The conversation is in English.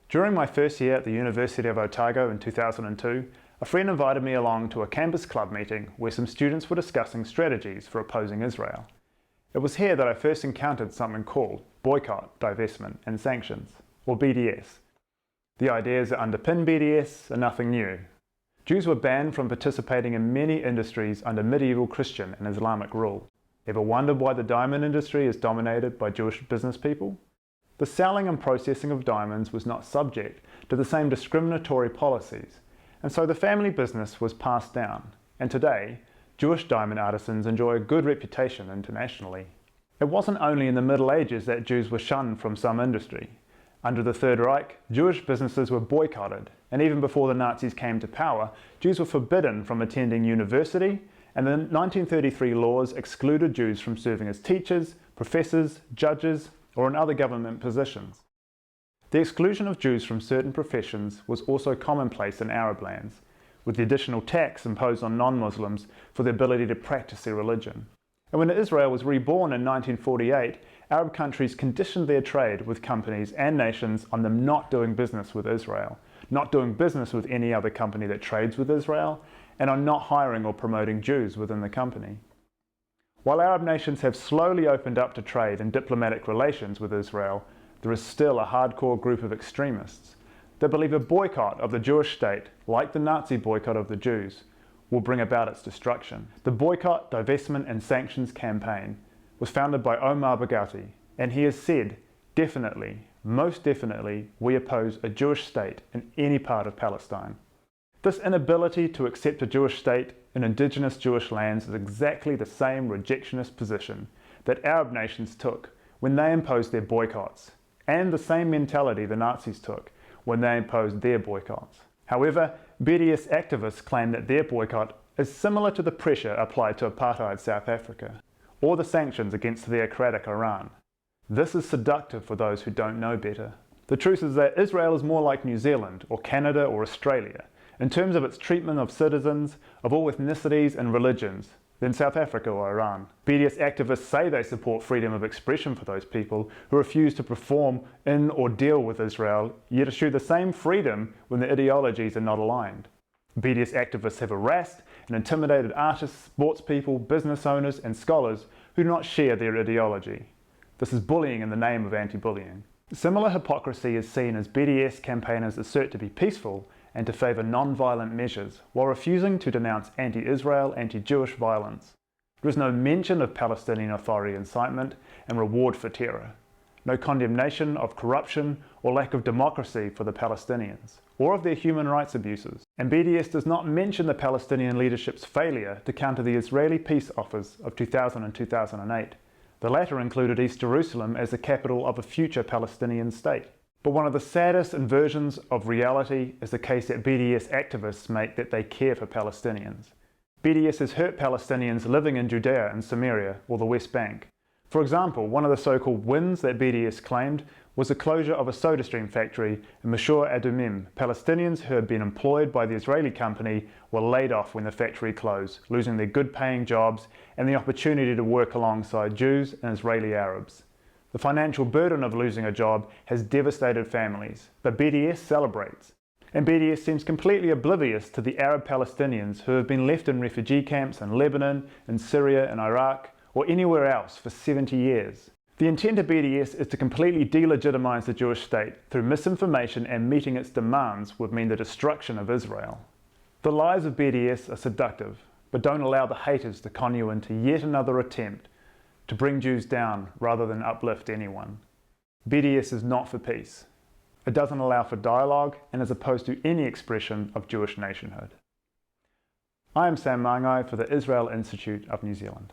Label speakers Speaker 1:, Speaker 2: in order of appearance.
Speaker 1: During my first year at the University of Otago in 2002, a friend invited me along to a campus club meeting where some students were discussing strategies for opposing Israel. It was here that I first encountered something called Boycott, Divestment and Sanctions, or BDS. The ideas that underpin BDS are nothing new. Jews were banned from participating in many industries under medieval Christian and Islamic rule. Ever wondered why the diamond industry is dominated by Jewish business people? The selling and processing of diamonds was not subject to the same discriminatory policies, and so the family business was passed down, and today, Jewish diamond artisans enjoy a good reputation internationally. It wasn't only in the Middle Ages that Jews were shunned from some industry. Under the Third Reich, Jewish businesses were boycotted, and even before the Nazis came to power, Jews were forbidden from attending university, and the 1933 laws excluded Jews from serving as teachers, professors, judges, or in other government positions. The exclusion of Jews from certain professions was also commonplace in Arab lands, with the additional tax imposed on non-Muslims for the ability to practice their religion. And when Israel was reborn in 1948, Arab countries conditioned their trade with companies and nations on them not doing business with Israel, not doing business with any other company that trades with Israel, and on not hiring or promoting Jews within the company. While Arab nations have slowly opened up to trade and diplomatic relations with Israel, there is still a hardcore group of extremists that believe a boycott of the Jewish state, like the Nazi boycott of the Jews, will bring about its destruction. The Boycott, Divestment and Sanctions campaign was founded by Omar Bagati, and he has said, definitely, most definitely, we oppose a Jewish state in any part of Palestine. This inability to accept a Jewish state in indigenous Jewish lands is exactly the same rejectionist position that Arab nations took when they imposed their boycotts, and the same mentality the Nazis took when they imposed their boycotts. However, BDS activists claim that their boycott is similar to the pressure applied to apartheid South Africa, or the sanctions against the theocratic Iran. This is seductive for those who don't know better. The truth is that Israel is more like New Zealand, or Canada, or Australia, in terms of its treatment of citizens of all ethnicities and religions, than South Africa or Iran. BDS activists say they support freedom of expression for those people who refuse to perform in or deal with Israel, yet eschew the same freedom when their ideologies are not aligned. BDS activists have harassed and intimidated artists, sports people, business owners, and scholars who do not share their ideology. This is bullying in the name of anti-bullying. Similar hypocrisy is seen as BDS campaigners assert to be peaceful and to favour non-violent measures, while refusing to denounce anti-Israel, anti-Jewish violence. There is no mention of Palestinian Authority incitement and reward for terror, no condemnation of corruption or lack of democracy for the Palestinians, or of their human rights abuses. And BDS does not mention the Palestinian leadership's failure to counter the Israeli peace offers of 2000 and 2008. The latter included East Jerusalem as the capital of a future Palestinian state. But one of the saddest inversions of reality is the case that BDS activists make that they care for Palestinians. BDS has hurt Palestinians living in Judea and Samaria, or the West Bank. For example, one of the so-called wins that BDS claimed was the closure of a SodaStream factory in Mashur Adumim. Palestinians who had been employed by the Israeli company were laid off when the factory closed, losing their good-paying jobs and the opportunity to work alongside Jews and Israeli Arabs. The financial burden of losing a job has devastated families, but BDS celebrates. And BDS seems completely oblivious to the Arab Palestinians who have been left in refugee camps in Lebanon, in Syria, in Iraq, or anywhere else for 70 years. The intent of BDS is to completely delegitimize the Jewish state through misinformation, and meeting its demands would mean the destruction of Israel. The lies of BDS are seductive, but don't allow the haters to con you into yet another attempt to bring Jews down rather than uplift anyone. BDS is not for peace. It doesn't allow for dialogue and is opposed to any expression of Jewish nationhood. I am Sam Mangai for the Israel Institute of New Zealand.